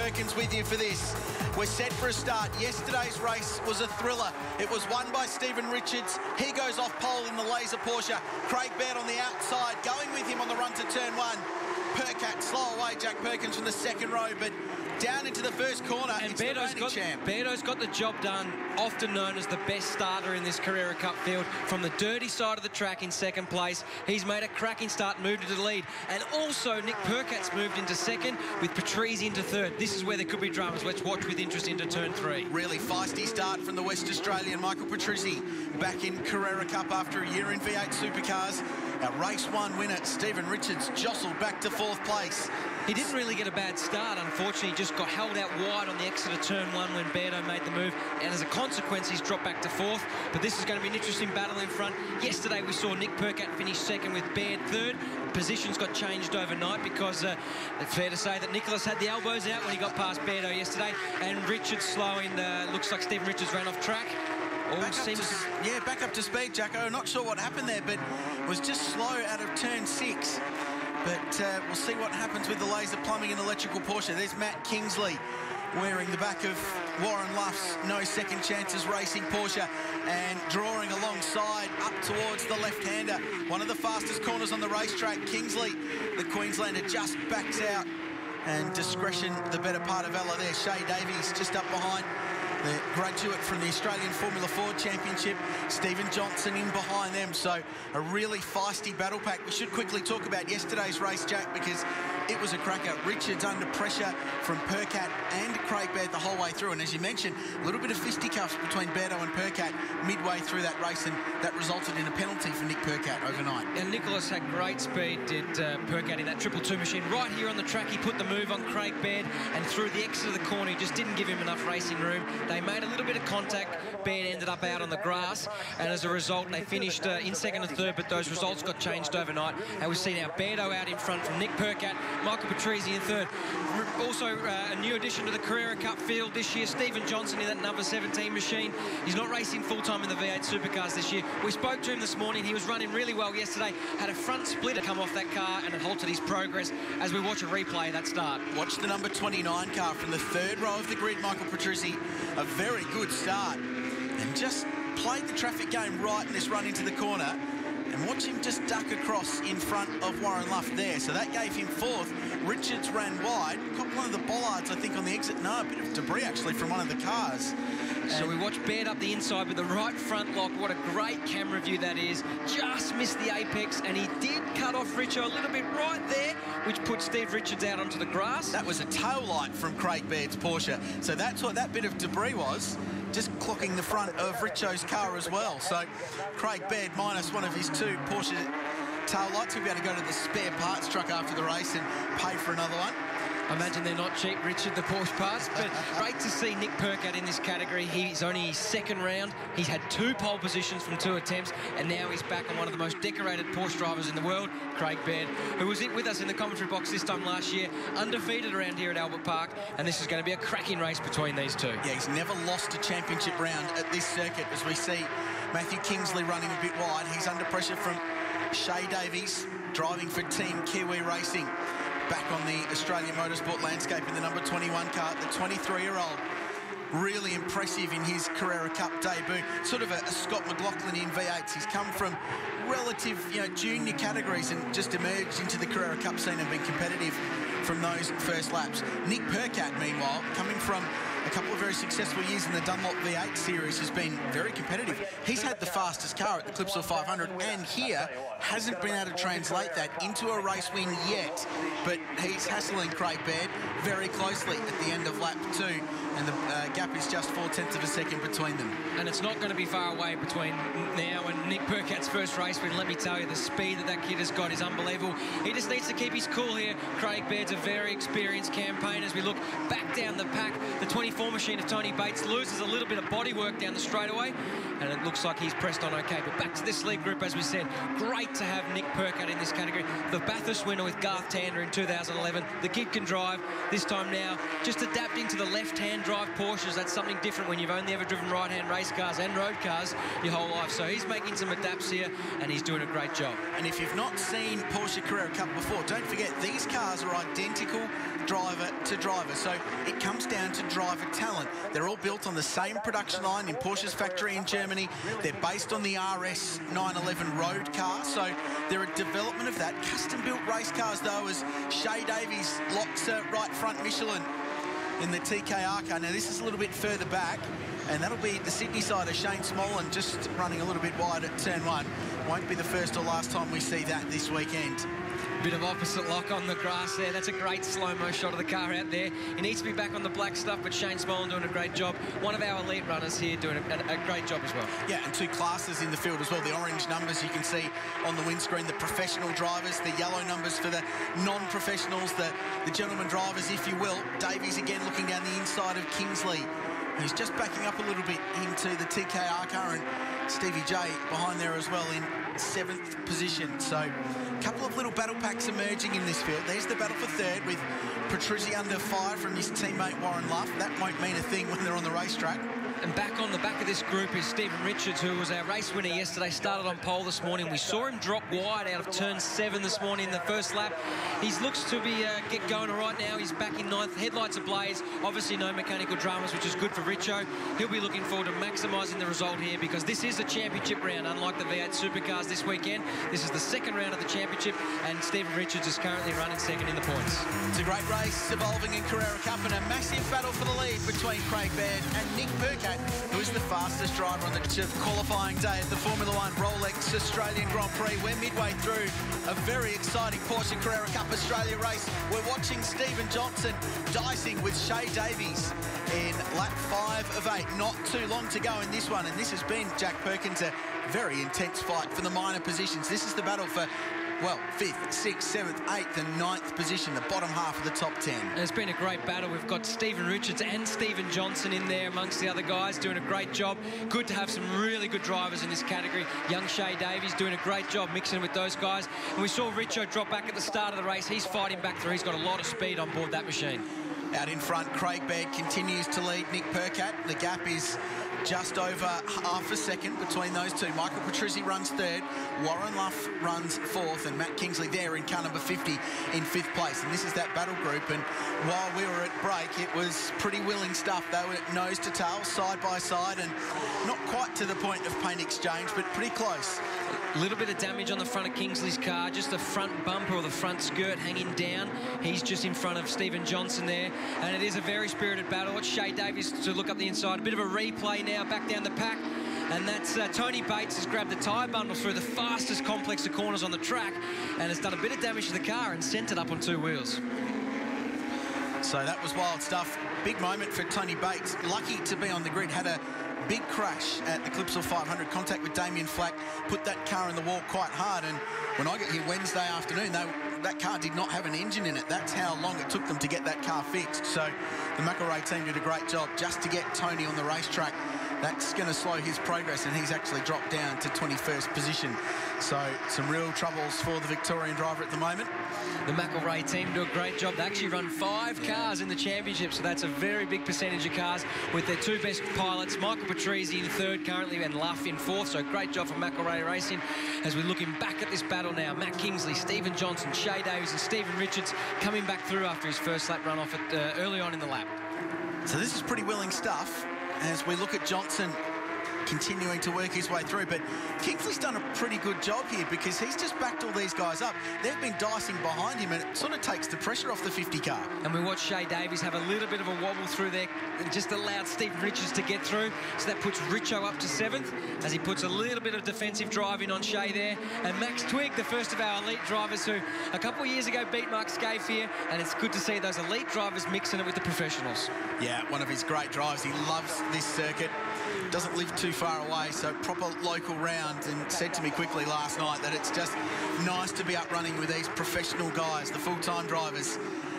Perkins with you for this. We're set for a start. Yesterday's race was a thriller. It was won by Stephen Richards. He goes off pole in the Laser Porsche. Craig Baird on the outside, going with him on the run to turn one. Percat slow away, Jack Perkins from the second row, but down into the first corner. And Beardo's got the job done, often known as the best starter in this Carrera Cup field. From the dirty side of the track in second place, he's made a cracking start, moved into the lead. And also, Nick Percat's moved into second, with Patrese into third. This is where there could be dramas. Let's watch with interest into turn 3. Really feisty start from the West Australian, Michael Patrese, back in Carrera Cup after a year in V8 Supercars. Our race 1 winner, Stephen Richards, jostled back to 4th place. He didn't really get a bad start, unfortunately. He just got held out wide on the exit of turn 1 when Beardo made the move, and as a consequence, he's dropped back to 4th. But this is going to be an interesting battle in front. Yesterday, we saw Nick Percat finish second with Baird third. Positions got changed overnight because it's fair to say that Nicholas had the elbows out when he got past Beardo yesterday, and Richards slowing. Looks like Stephen Richards ran off track. Back up to speed, Jacko. Not sure what happened there, but was just slow out of turn 6. But we'll see what happens with the Laser Plumbing and Electrical Porsche. There's Matt Kingsley wearing the back of Warren Luff's No Second Chances Racing Porsche and drawing alongside up towards the left-hander. One of the fastest corners on the racetrack. Kingsley, the Queenslander, just backs out. And discretion, the better part of Vella there. Shay Davies just up behind. The graduate from the Australian Formula Ford Championship, Stephen Johnson in behind them. So a really feisty battle pack. We should quickly talk about yesterday's race, Jack, because it was a cracker. Richards under pressure from Percat and Craig Baird the whole way through. And as you mentioned, a little bit of fisticuffs between Beardo and Percat midway through that race, and that resulted in a penalty for Nick Percat overnight. And Nicholas had great speed, did Percat in that 222 machine. Right here on the track, he put the move on Craig Baird, and through the exit of the corner, he just didn't give him enough racing room. They made a little bit of contact. Baird ended up out on the grass, and as a result, they finished in second and third, but those results got changed overnight. And we see now Beardo out in front from Nick Percat, Michael Patrese in third. Also, a new addition to the Carrera Cup field this year, Stephen Johnson in that number 17 machine. He's not racing full-time in the V8 Supercars this year. We spoke to him this morning. He was running really well yesterday, had a front splitter come off that car, and it halted his progress as we watch a replay of that start. Watch the number 29 car from the 3rd row of the grid, Michael Patrese. A very good start, and just played the traffic game right in this run into the corner. And watch him just duck across in front of Warren Luff there. So that gave him 4th. Richards ran wide. Caught one of the bollards, I think, on the exit. No, a bit of debris, actually, from one of the cars. So we watch Baird up the inside with the right front lock. What a great camera view that is. Just missed the apex, and he did cut off Richo a little bit right there, which put Steve Richards out onto the grass. That was a tail light from Craig Baird's Porsche. So that's what that bit of debris was. Just clocking the front of Richo's car as well. So Craig Baird minus one of his 2 Porsche tail lights. He'll be able to go to the spare parts truck after the race and pay for another one. I imagine they're not cheap, Richard, the Porsche parts, but great to see Nick Percat in this category. He's only his 2nd round. He's had 2 pole positions from 2 attempts, and now he's back on one of the most decorated Porsche drivers in the world, Craig Baird, who was with us in the commentary box this time last year, undefeated around here at Albert Park, and this is going to be a cracking race between these 2. Yeah, he's never lost a championship round at this circuit, as we see Matthew Kingsley running a bit wide. He's under pressure from Shay Davies, driving for Team Kiwi Racing. Back on the Australian motorsport landscape in the number 21 car, the 23-year-old. Really impressive in his Carrera Cup debut. Sort of a Scott McLaughlin in V8s. He's come from relative, junior categories and just emerged into the Carrera Cup scene and been competitive from those first laps. Nick Percat, meanwhile, coming from a couple of very successful years in the Dunlop V8 series, has been very competitive. He's had the fastest car at the Clipsal 500, and here hasn't been able to translate that into a race win yet, but he's hassling Craig Baird very closely at the end of lap 2, and the gap is just 0.4 of a second between them. And it's not going to be far away between now and Nick Percat's first race win. Let me tell you, the speed that kid has got is unbelievable. He just needs to keep his cool here. Craig Baird's a very experienced campaigner. As we look back down the pack, the 25 24 machine of Tony Bates loses a little bit of bodywork down the straightaway, and it looks like he's pressed on okay. But back to this lead group, as we said, great to have Nick Percat in this category. The Bathurst winner with Garth Tander in 2011. The kid can drive. This time now, just adapting to the left-hand drive Porsches. That's something different when you've only ever driven right-hand race cars and road cars your whole life. So he's making some adapts here, and he's doing a great job. And if you've not seen Porsche Carrera Cup before, don't forget these cars are identical driver to driver, so it comes down to driver talent. They're all built on the same production line in Porsche's factory in Germany. They're based on the RS 911 road car, so they're a development of that. Custom-built race cars, though, as Shay Davies locks right front Michelin in the TKR car. Now, this is a little bit further back, and that'll be the Sydney side of Shane Smolin, just running a little bit wide at turn 1. Won't be the first or last time we see that this weekend. Bit of opposite lock on the grass there. That's a great slow-mo shot of the car out there. He needs to be back on the black stuff, but Shane Smolin doing a great job. One of our elite runners here doing a great job as well. Yeah, and 2 classes in the field as well. The orange numbers you can see on the windscreen, the professional drivers, the yellow numbers for the non-professionals, the gentleman drivers, if you will. Davies again looking down the inside of Kingsley, who's just backing up a little bit into the TKR car, and Stevie J behind there as well in 7th position. So a couple of little battle packs emerging in this field. There's the battle for 3rd with Petruzzi under fire from his teammate Warren Luff. That won't mean a thing when they're on the racetrack. And back on the back of this group is Stephen Richards, who was our race winner yesterday, started on pole this morning. We saw him drop wide out of turn 7 this morning in the first lap. He looks to be get going right now. He's back in 9th, headlights ablaze. Obviously no mechanical dramas, which is good for Richo. He'll be looking forward to maximising the result here, because this is a championship round, unlike the V8 Supercars this weekend. This is the 2nd round of the championship, and Stephen Richards is currently running 2nd in the points. It's a great race evolving in Carrera Cup, and a massive battle for the lead between Craig Baird and Nick Percat, who is the fastest driver on the qualifying day at the Formula 1 Rolex Australian Grand Prix. We're midway through a very exciting Porsche Carrera Cup Australia race. We're watching Stephen Johnson dicing with Shay Davies in lap 5 of 8. Not too long to go in this one, and this has been, Jack Perkins, a very intense fight for the minor positions. This is the battle for, well, 5th, 6th, 7th, 8th and 9th position, the bottom half of the top 10. And it's been a great battle. We've got Stephen Richards and Stephen Johnson in there amongst the other guys doing a great job. Good to have some really good drivers in this category. Young Shay Davies doing a great job mixing with those guys. And we saw Richo drop back at the start of the race. He's fighting back through. He's got a lot of speed on board that machine. Out in front, Craig Baird continues to lead Nick Percat. The gap is just over half a second between those two. Michael Petruzzi runs 3rd, Warren Luff runs 4th, and Matt Kingsley there in car number 50 in 5th place. And this is that battle group, and while we were at break, it was pretty willing stuff. They were nose to tail, side by side, and not quite to the point of paint exchange, but pretty close. A little bit of damage on the front of Kingsley's car, just the front bumper or the front skirt hanging down. He's just in front of Stephen Johnson there, and it is a very spirited battle. It's Shay Davies to look up the inside. A bit of a replay now back down the pack, and that's Tony Bates has grabbed the tyre bundle through the fastest complex of corners on the track and has done a bit of damage to the car and sent it up on 2 wheels. So that was wild stuff. Big moment for Tony Bates. Lucky to be on the grid. Had a big crash at the Clipsal 500. Contact with Damien Flack. Put that car in the wall quite hard. And when I got here Wednesday afternoon, that car did not have an engine in it. That's how long it took them to get that car fixed. So the McElrea team did a great job just to get Tony on the racetrack. That's going to slow his progress, and he's actually dropped down to 21st position. So some real troubles for the Victorian driver at the moment. The McElrea team do a great job. They actually run 5 cars in the championship, so that's a very big percentage of cars with their 2 best pilots, Michael Petruzzi in 3rd currently and Luff in 4th. So great job for McElrea Racing. As we're looking back at this battle now, Matt Kingsley, Stephen Johnson, Shay Davies and Stephen Richards coming back through after his first lap run off early on in the lap. So this is pretty willing stuff as we look at Johnson continuing to work his way through, but Kingsley's done a pretty good job here because he's just backed all these guys up. They've been dicing behind him, and it sort of takes the pressure off the 50 car. And we watch Shay Davies have a little bit of a wobble through there and just allowed Stephen Richards to get through, so that puts Richo up to 7th as he puts a little bit of defensive driving on Shay there. And Max Twigg, the first of our elite drivers who a couple of years ago beat Mark Scaife here, and it's good to see those elite drivers mixing it with the professionals. Yeah, one of his great drives. He loves this circuit. Doesn't live too far away, so proper local round, and said to me quickly last night that it's just nice to be up running with these professional guys, the full-time drivers,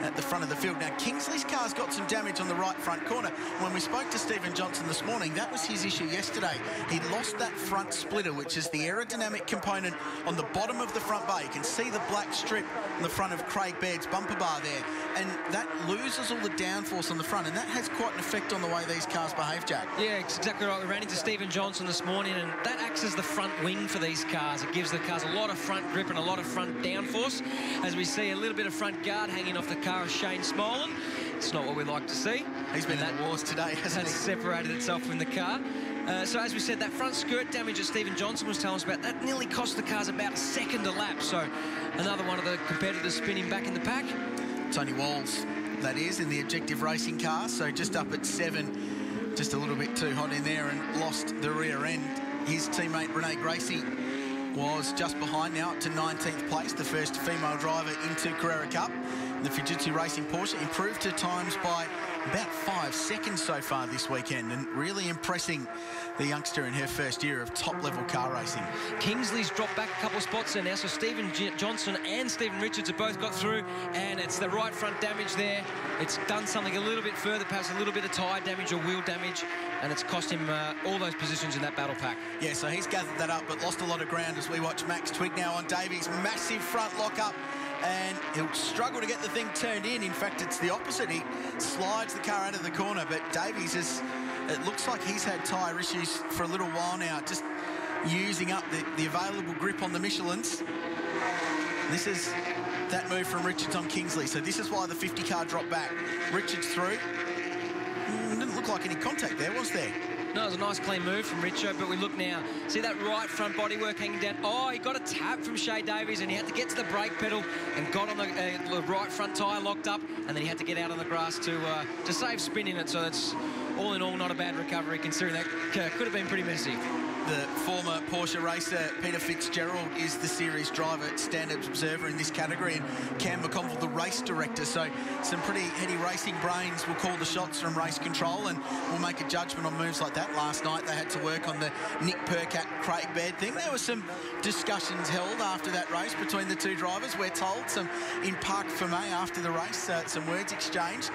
at the front of the field. Now, Kingsley's car's got some damage on the right front corner. When we spoke to Stephen Johnson this morning, that was his issue yesterday. He lost that front splitter, which is the aerodynamic component on the bottom of the front bar. You can see the black strip on the front of Craig Baird's bumper bar there, and that loses all the downforce on the front, and that has quite an effect on the way these cars behave, Jack. Yeah, it's exactly right. We ran into Stephen Johnson this morning, and that acts as the front wing for these cars. It gives the cars a lot of front grip and a lot of front downforce. As we see a little bit of front guard hanging off the car of Shane Smolin. It's not what we like to see. He's been in the wars today, hasn't he? Separated itself from the car. So as we said, that front skirt damage that Stephen Johnson was telling us about, that nearly cost the cars about a second a lap. So another one of the competitors spinning back in the pack. Tony Walls, that is, in the Objective Racing car. So just up at 7, just a little bit too hot in there and lost the rear end. His teammate Renee Gracie was just behind now, up to 19th place, the first female driver into Carrera Cup. The Fujitsu Racing Porsche improved her times by about 5 seconds so far this weekend, and really impressing the youngster in her first year of top-level car racing. Kingsley's dropped back a couple of spots there now, so Stephen Johnson and Stephen Richards have both got through, and it's the right front damage there. It's done something a little bit further, perhaps a little bit of tyre damage or wheel damage, and it's cost him all those positions in that battle pack. Yeah, so he's gathered that up, but lost a lot of ground as we watch Max Twigg now on Davies. Massive front lock-up, and he'll struggle to get the thing turned in. In fact, it's the opposite. He slides the car out of the corner, but Davies is, it looks like he's had tyre issues for a little while now, just using up the available grip on the Michelins. This is that move from Richards on Kingsley, so this is why the 50 car dropped back. Richards through. Didn't look like any contact there, was there? No, it was a nice clean move from Richo, but we look now. See that right front bodywork hanging down? Oh, he got a tap from Shay Davies, and he had to get to the brake pedal and got on the right front tyre locked up, and then he had to get out on the grass to save spin in it. So that's, all in all, not a bad recovery, considering that could have been pretty messy. The former Porsche racer, Peter Fitzgerald, is the series driver, standards observer in this category, and Cam McConville, the race director. So some pretty heady racing brains will call the shots from race control, and will make a judgment on moves like that. Last night they had to work on the Nick Percat, Craig Baird thing. There were some discussions held after that race between the two drivers. We're told some in Parc Fermé after the race, some words exchanged,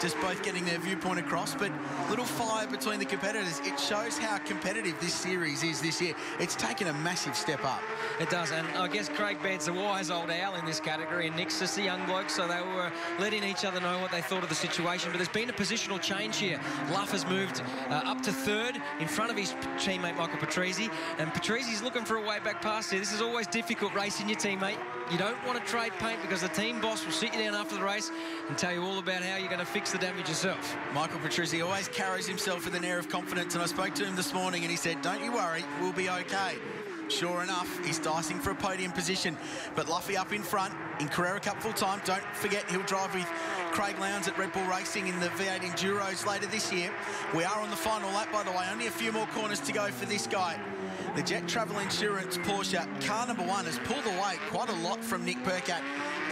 just both getting their viewpoint across, but little fire between the competitors. It shows how competitive this series is this year. It's taken a massive step up. It does, and I guess Craig Baird's a wise old owl in this category, and Nick's just a young bloke, so they were letting each other know what they thought of the situation. But there's been a positional change here. Luff has moved up to third in front of his teammate Michael Patrese, and Patrese's looking for a way back past here. This is always difficult racing your teammate. You don't want to trade paint, because the team boss will sit you down after the race and tell you all about how you're going to fix the damage yourself. Michael Patrese always carries himself with an air of confidence, and I spoke to him this morning and he said, don't you worry, we'll be okay. Sure enough, he's dicing for a podium position, but Luffy up in front in Carrera Cup full time. Don't forget, he'll drive with Craig Lowndes at Red Bull Racing in the V8 Enduros later this year. We are on the final lap, by the way. Only a few more corners to go for this guy. The Jet Travel Insurance Porsche car number 1 has pulled away quite a lot from Nick Percat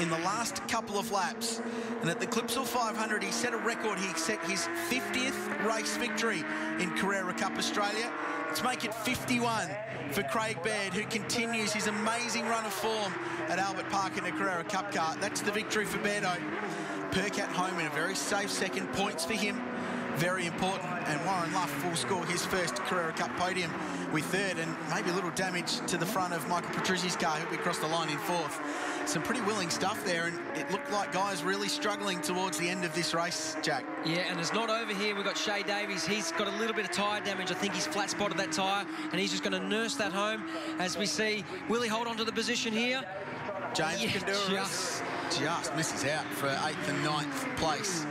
in the last couple of laps. And at the Clipsal 500, he set a record. He set his 50th race victory in Carrera Cup Australia. Let's make it 51 for Craig Baird, who continues his amazing run of form at Albert Park in a Carrera Cup car. That's the victory for Bairdo. Percat home in a very safe second. Points for him, very important. And Warren Luff will score his first Carrera Cup podium with third, and maybe a little damage to the front of Michael Patrese's car, who'll be across the line in fourth. Some pretty willing stuff there, and it looked like guys really struggling towards the end of this race, Jack. Yeah, and it's not over here. We've got Shay Davies. He's got a little bit of tyre damage. I think he's flat spotted that tyre, and he's just going to nurse that home. As we see, will he hold on to the position here? James Canduras just misses out for 8th and 9th place,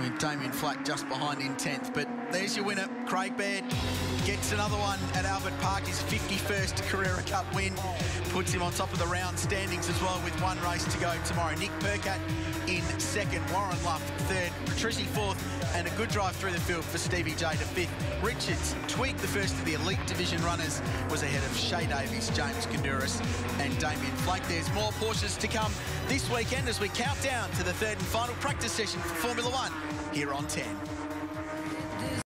with Damien Flack just behind in 10th. But there's your winner. Craig Baird gets another one at Albert Park, his 51st Carrera Cup win. Puts him on top of the round standings as well, with one race to go tomorrow. Nick Percat in second, Warren Luff third, Patrese fourth, and a good drive through the field for Stevie J to fifth. Richards, Twigg, the first of the elite division runners, was ahead of Shay Davies, James Canduras and Damien Flake. There's more Porsches to come this weekend as we count down to the third and final practice session for Formula One here on 10.